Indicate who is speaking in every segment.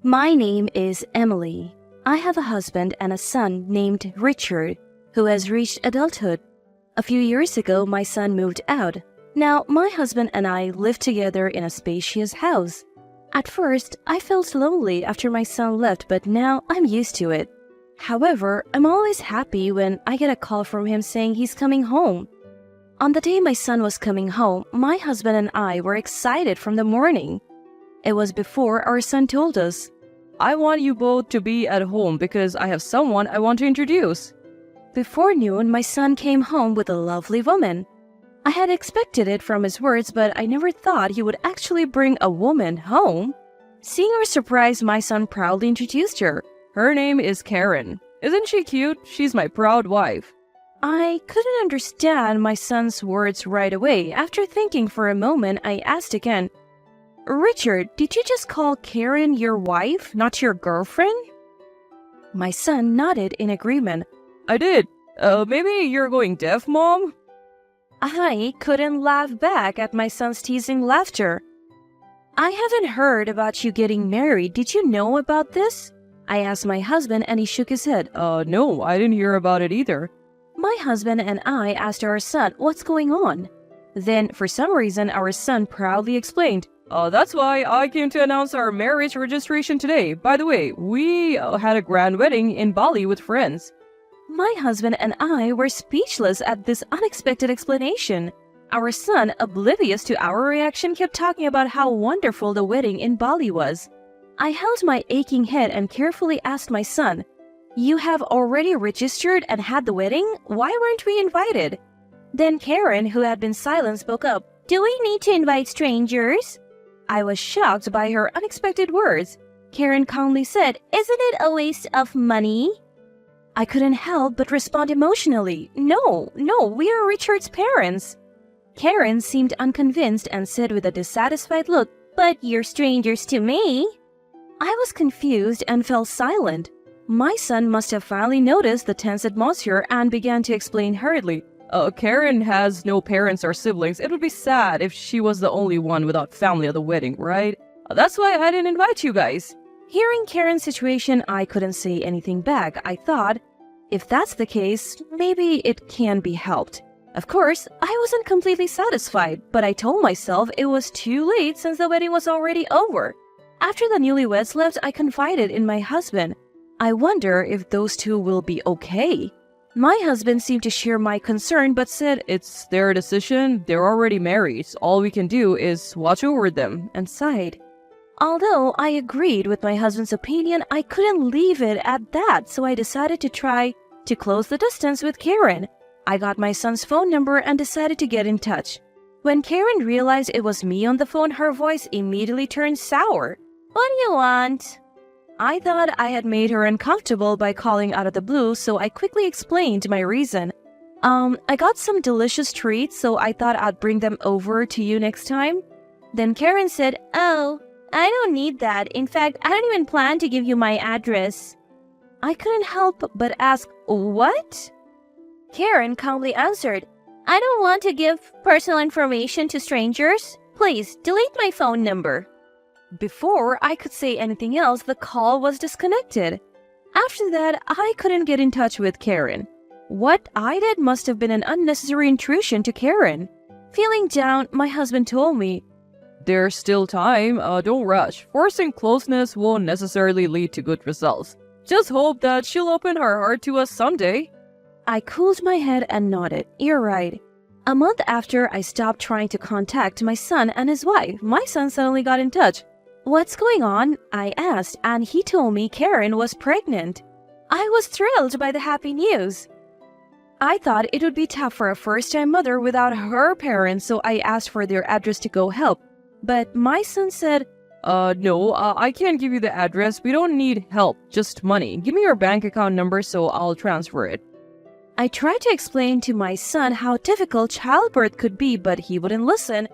Speaker 1: My name is Emily. I have a husband and a son named Richard, who has reached adulthood. A few years ago, my son moved out. Now, my husband and I live together in a spacious house. At first, I felt lonely after my son left, but now I'm used to it. However, I'm always happy when I get a call from him saying he's coming home. On the day my son was coming home, my husband and I were excited from the morning. It was before our son told us,
Speaker 2: "I want you both to be at home because I have someone I want to introduce."
Speaker 1: Before noon, my son came home with a lovely woman. I had expected it from his words, but I never thought he would actually bring a woman home. Seeing our surprise, my son proudly introduced her.
Speaker 2: "Her name is Karen. Isn't she cute? She's my proud wife."
Speaker 1: I couldn't understand my son's words right away. After thinking for a moment, I asked again, "Richard, did you just call Karen your wife, not your girlfriend?" My son nodded in agreement.
Speaker 2: "I did. Maybe you're going deaf, Mom?"
Speaker 1: I couldn't laugh back at my son's teasing laughter. "I haven't heard about you getting married. Did you know about this?" I asked my husband and he shook his head.
Speaker 2: No, I didn't hear about it either."
Speaker 1: My husband and I asked our son what's going on. Then, for some reason, our son proudly explained,
Speaker 2: That's why I came to announce our marriage registration today. By the way, we had a grand wedding in Bali with friends."
Speaker 1: My husband and I were speechless at this unexpected explanation. Our son, oblivious to our reaction, kept talking about how wonderful the wedding in Bali was. I held my aching head and carefully asked my son, "You have already registered and had the wedding? Why weren't we invited?" Then Karen, who had been silent, spoke up, "Do we need to invite strangers?" I was shocked by her unexpected words. Karen calmly said, "Isn't it a waste of money?" I couldn't help but respond emotionally, No, we are Richard's parents." Karen seemed unconvinced and said with a dissatisfied look, "But you're strangers to me." I was confused and fell silent. My son must have finally noticed the tense atmosphere and began to explain hurriedly.
Speaker 2: Karen has no parents or siblings. It would be sad if she was the only one without family at the wedding, right? That's why I didn't invite you guys."
Speaker 1: Hearing Karen's situation, I couldn't say anything back. I thought, if that's the case, maybe it can be helped. Of course, I wasn't completely satisfied, but I told myself it was too late since the wedding was already over. After the newlyweds left, I confided in my husband. I wonder if those two will be okay. My husband seemed to share my concern but said,
Speaker 2: "It's their decision. They're already married. All we can do is watch over them,"
Speaker 1: and sighed. Although I agreed with my husband's opinion, I couldn't leave it at that, so I decided to try to close the distance with Karen. I got my son's phone number and decided to get in touch. When Karen realized it was me on the phone, her voice immediately turned sour. "What do you want?" I thought I had made her uncomfortable by calling out of the blue, so I quickly explained my reason. I got some delicious treats, so I thought I'd bring them over to you next time." Then Karen said, "Oh, I don't need that. In fact, I don't even plan to give you my address." I couldn't help but ask, "What?" Karen calmly answered, "I don't want to give personal information to strangers. Please delete my phone number." Before I could say anything else, the call was disconnected. After that, I couldn't get in touch with Karen. What I did must have been an unnecessary intrusion to Karen. Feeling down, my husband told me,
Speaker 2: "There's still time. Don't rush. Forcing closeness won't necessarily lead to good results. Just hope that she'll open her heart to us someday."
Speaker 1: I cooled my head and nodded. "You're right." A month after I stopped trying to contact my son and his wife, my son suddenly got in touch. "What's going on?" I asked, and he told me Karen was pregnant. I was thrilled by the happy news. I thought it would be tough for a first-time mother without her parents, so I asked for their address to go help. But my son said,
Speaker 2: No, I can't give you the address. We don't need help, just money. Give me your bank account number so I'll transfer it."
Speaker 1: I tried to explain to my son how difficult childbirth could be, but he wouldn't listen.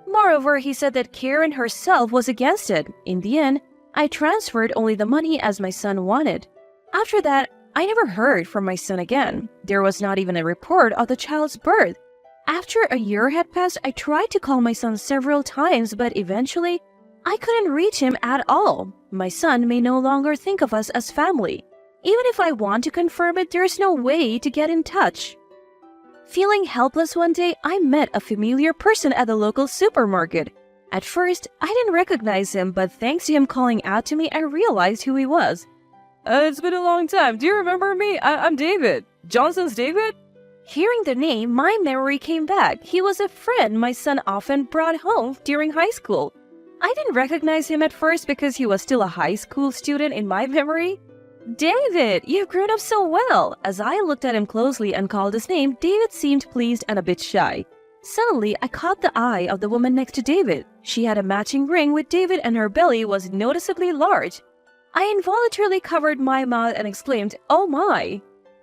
Speaker 1: Moreover, he said that Karen herself was against it. In the end, I transferred only the money as my son wanted. After that, I never heard from my son again. There was not even a report of the child's birth. After a year had passed, I tried to call my son several times, but eventually, I couldn't reach him at all. My son may no longer think of us as family. Even if I want to confirm it, there's no way to get in touch. Feeling helpless one day, I met a familiar person at the local supermarket. At first, I didn't recognize him, but thanks to him calling out to me, I realized who he was.
Speaker 2: It's been a long time. Do you remember me? I'm David. Johnson's David?
Speaker 1: Hearing the name, my memory came back. He was a friend my son often brought home during high school. I didn't recognize him at first because he was still a high school student in my memory. David, you've grown up so well. As I looked at him closely and called his name, David seemed pleased and a bit shy. Suddenly, I caught the eye of the woman next to David. She had a matching ring with David and her belly was noticeably large. I involuntarily covered my mouth and exclaimed, "Oh my!"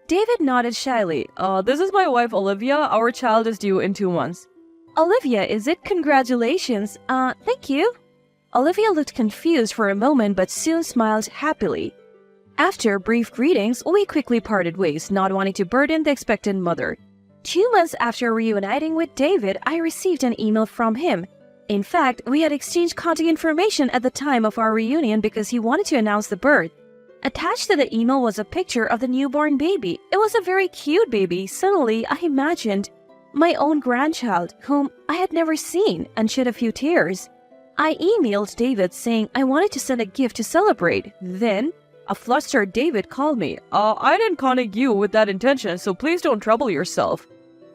Speaker 1: David nodded shyly.
Speaker 2: This is my wife, Olivia. Our child is due in 2 months.
Speaker 1: Olivia, is it? Congratulations. Thank you. Olivia looked confused for a moment but soon smiled happily. After brief greetings, we quickly parted ways, not wanting to burden the expectant mother. 2 months after reuniting with David, I received an email from him. In fact, we had exchanged contact information at the time of our reunion because he wanted to announce the birth. Attached to the email was a picture of the newborn baby. It was a very cute baby. Suddenly, I imagined my own grandchild, whom I had never seen, and shed a few tears. I emailed David saying I wanted to send a gift to celebrate. Then, a flustered David called me.
Speaker 2: I didn't contact you with that intention, so please don't trouble yourself.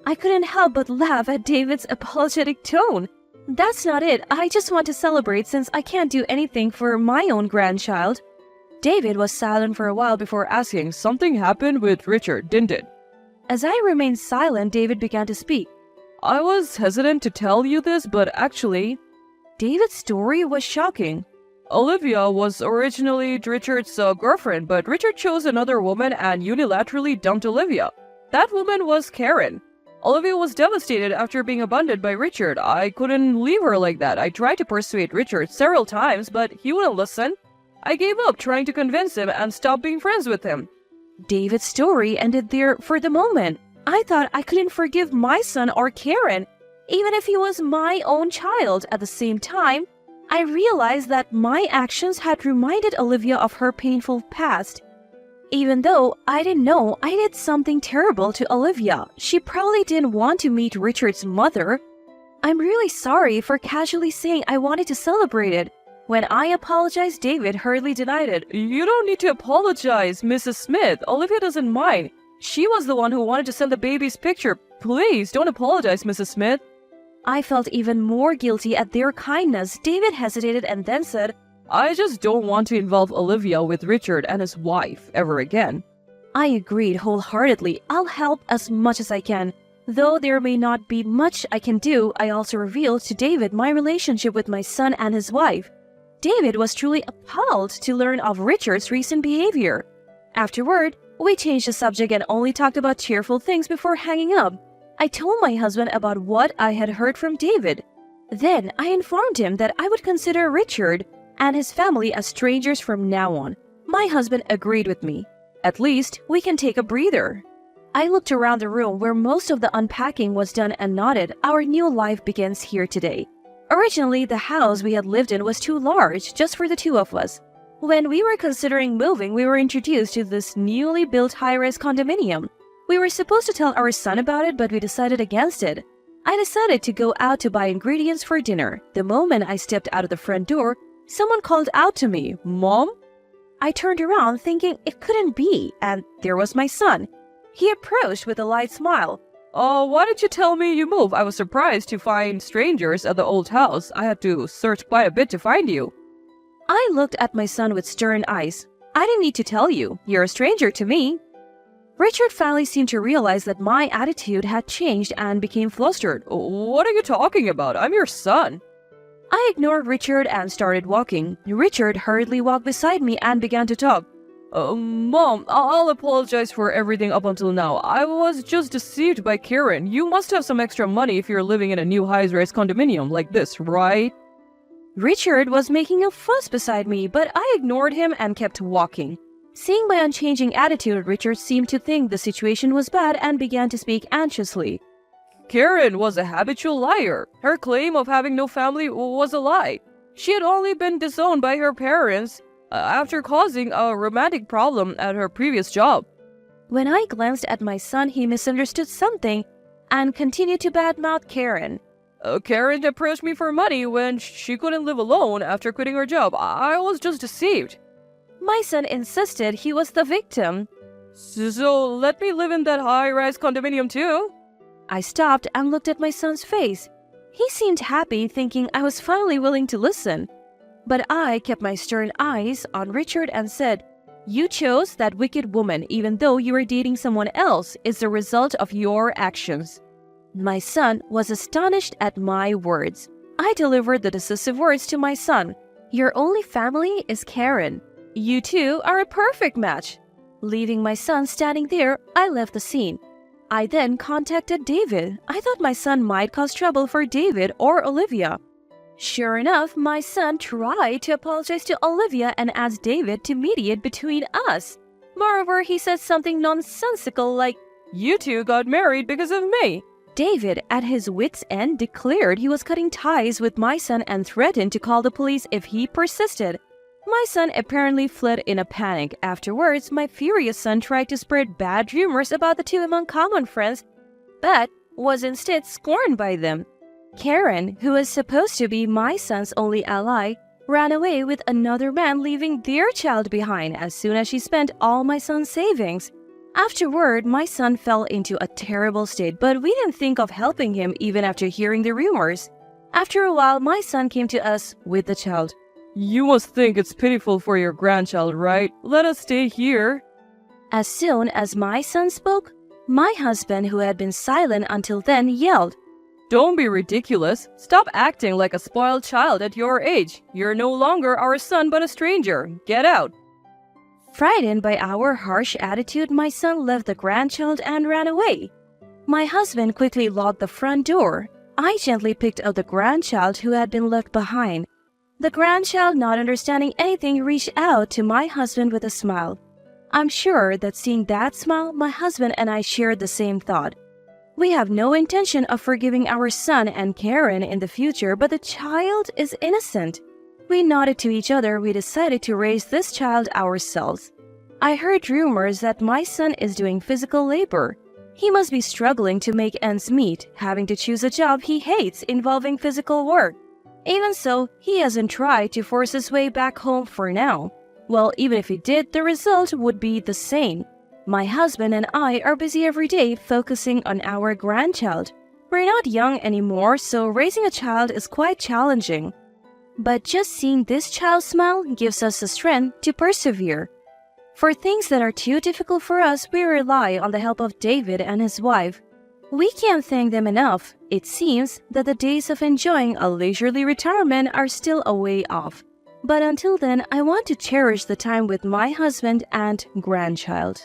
Speaker 1: I couldn't help but laugh at David's apologetic tone. That's not it. I just want to celebrate since I can't do anything for my own grandchild. David was silent for a while before asking,
Speaker 2: Something happened with Richard, didn't it?
Speaker 1: As I remained silent, David began to speak.
Speaker 2: I was hesitant to tell you this, but actually,
Speaker 1: David's story was shocking.
Speaker 2: Olivia was originally Richard's girlfriend, but Richard chose another woman and unilaterally dumped Olivia. That woman was Karen. Olivia was devastated after being abandoned by Richard. I couldn't leave her like that. I tried to persuade Richard several times, but he wouldn't listen. I gave up trying to convince him and stopped being friends with him.
Speaker 1: David's story ended there for the moment. I thought I couldn't forgive my son or Karen, even if he was my own child. At the same time, I realized that my actions had reminded Olivia of her painful past. Even though I didn't know I did something terrible to Olivia, she probably didn't want to meet Richard's mother. I'm really sorry for casually saying I wanted to celebrate it. When I apologized, David hurriedly denied it.
Speaker 2: You don't need to apologize, Mrs. Smith. Olivia doesn't mind. She was the one who wanted to send the baby's picture. Please, don't apologize, Mrs. Smith.
Speaker 1: I felt even more guilty at their kindness. David hesitated and then said,
Speaker 2: I just don't want to involve Olivia with Richard and his wife ever again.
Speaker 1: I agreed wholeheartedly. I'll help as much as I can. Though there may not be much I can do, I also revealed to David my relationship with my son and his wife. David was truly appalled to learn of Richard's recent behavior. Afterward, we changed the subject and only talked about cheerful things before hanging up. I told my husband about what I had heard from David. Then I informed him that I would consider Richard and his family as strangers from now on. My husband agreed with me. At least, we can take a breather. I looked around the room where most of the unpacking was done and nodded. Our new life begins here today. Originally, the house we had lived in was too large just for the two of us. When we were considering moving, we were introduced to this newly built high-rise condominium. We were supposed to tell our son about it, but we decided against it. I decided to go out to buy ingredients for dinner. The moment I stepped out of the front door, someone called out to me, "Mom?" I turned around thinking it couldn't be, and there was my son. He approached with a light smile.
Speaker 2: Why did you tell me you moved? I was surprised to find strangers at the old house. I had to search quite a bit to find you.
Speaker 1: I looked at my son with stern eyes. I didn't need to tell you. You're a stranger to me. Richard finally seemed to realize that my attitude had changed and became flustered.
Speaker 2: What are you talking about? I'm your son.
Speaker 1: I ignored Richard and started walking. Richard hurriedly walked beside me and began to talk.
Speaker 2: Mom, I'll apologize for everything up until now. I was just deceived by Karen. You must have some extra money if you're living in a new high-rise condominium like this, right?
Speaker 1: Richard was making a fuss beside me, but I ignored him and kept walking. Seeing my unchanging attitude, Richard seemed to think the situation was bad and began to speak anxiously.
Speaker 2: Karen was a habitual liar. Her claim of having no family was a lie. She had only been disowned by her parents after causing a romantic problem at her previous job.
Speaker 1: When I glanced at my son, he misunderstood something and continued to badmouth Karen.
Speaker 2: Karen approached me for money when she couldn't live alone after quitting her job. I was just deceived.
Speaker 1: My son insisted he was the victim.
Speaker 2: So let me live in that high-rise condominium too.
Speaker 1: I stopped and looked at my son's face. He seemed happy, thinking I was finally willing to listen. But I kept my stern eyes on Richard and said, "You chose that wicked woman even though you were dating someone else. It's the result of your actions." My son was astonished at my words. I delivered the decisive words to my son. "Your only family is Karen. You two are a perfect match." Leaving my son standing there, I left the scene. I then contacted David. I thought my son might cause trouble for David or Olivia. Sure enough, my son tried to apologize to Olivia and asked David to mediate between us. Moreover, he said something nonsensical like,
Speaker 2: "You two got married because of me."
Speaker 1: David, at his wits' end, declared he was cutting ties with my son and threatened to call the police if he persisted. My son apparently fled in a panic. Afterwards, my furious son tried to spread bad rumors about the two among common friends, but was instead scorned by them. Karen, who was supposed to be my son's only ally, ran away with another man, leaving their child behind as soon as she spent all my son's savings. Afterward, my son fell into a terrible state, but we didn't think of helping him even after hearing the rumors. After a while, my son came to us with the child.
Speaker 2: "You must think it's pitiful for your grandchild, right? Let us stay here."
Speaker 1: As soon as my son spoke, my husband, who had been silent until then, yelled,
Speaker 2: "Don't be ridiculous. Stop acting like a spoiled child at your age. You're no longer our son but a stranger. Get out."
Speaker 1: Frightened by our harsh attitude, my son left the grandchild and ran away. My husband quickly locked the front door. I gently picked up the grandchild who had been left behind. The grandchild, not understanding anything, reached out to my husband with a smile. I'm sure that seeing that smile, my husband and I shared the same thought. We have no intention of forgiving our son and Karen in the future, but the child is innocent. We nodded to each other. We decided to raise this child ourselves. I heard rumors that my son is doing physical labor. He must be struggling to make ends meet, having to choose a job he hates involving physical work. Even so, he hasn't tried to force his way back home for now. Well, even if he did, the result would be the same. My husband and I are busy every day focusing on our grandchild. We're not young anymore, so raising a child is quite challenging. But just seeing this child smile gives us the strength to persevere. For things that are too difficult for us, we rely on the help of David and his wife. We can't thank them enough. It seems that the days of enjoying a leisurely retirement are still a way off. But until then, I want to cherish the time with my husband and grandchild.